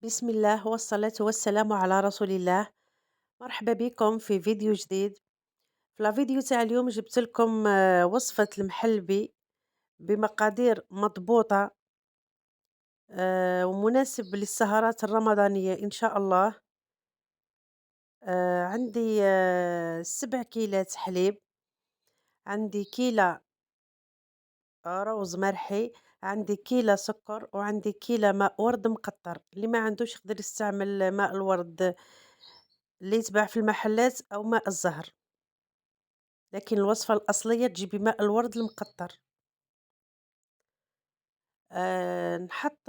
بسم الله والصلاة والسلام على رسول الله. مرحبا بكم في فيديو جديد. في الفيديو تاع اليوم جبت لكم وصفة المحلبي بمقادير مضبوطة، ومناسب للسهرات الرمضانية إن شاء الله. عندي 7 كيلات حليب، عندي كيلة روز مرحي، عندي كيلة سكر، وعندي كيلة ماء ورد مقطر. اللي ما عندوش يقدر يستعمل ماء الورد اللي يتباع في المحلات أو ماء الزهر، لكن الوصفة الأصلية تجيبي ماء الورد المقطر. نحط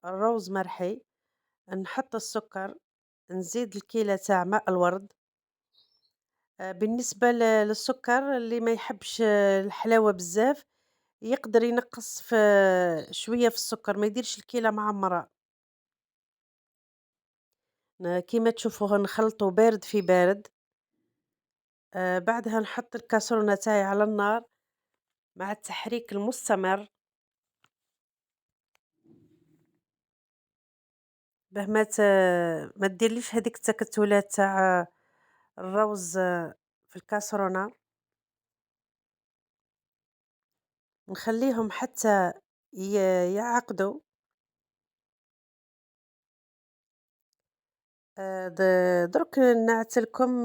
الروز مرحي، نحط السكر، نزيد الكيلة تاع ماء الورد. بالنسبة للسكر اللي ما يحبش الحلاوة بزاف يقدر ينقّص في شوية في السكر، ما يديرش الكيلة معمرة. كيما تشوفوه نخلطو بارد في بارد. بعدها نحط الكاسرونة تاعي على النار مع التحريك المستمر باه ما ديرليش هاديك التكتلات تاع الروز في الكاسرونة. نخليهم حتى ي يعقدوا. د درك نعت لكم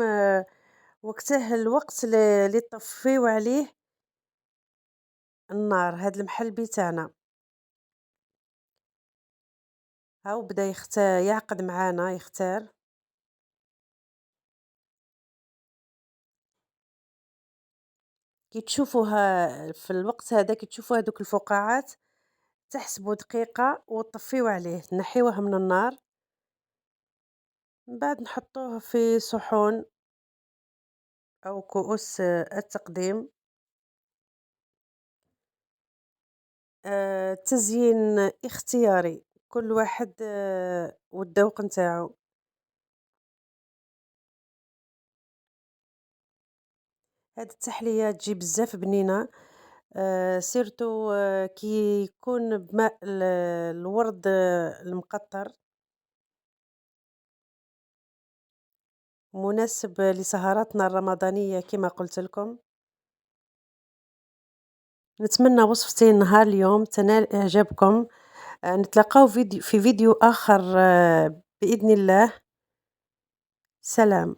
وقتاه الوقت اللي طفيو عليه النار هاد المحلبي تاعنا. هاو بدا يعقد معانا يختار. كي تشوفوها في الوقت هذا، كي تشوفوا هادوك الفقاعات تحسبوا دقيقة وطفيو عليه، تنحيوه من النار. من بعد نحطوه في صحون أو كؤوس التقديم. التزيين اختياري، كل واحد والذوق نتاعو. هاد التحلية تجي بزاف بنينة، سيرتو كي يكون بماء الورد المقطر، مناسب لسهراتنا الرمضانية كما قلت لكم. نتمنى وصفتي نهار اليوم تنال إعجابكم. نتلاقاو في فيديو آخر بإذن الله. سلام.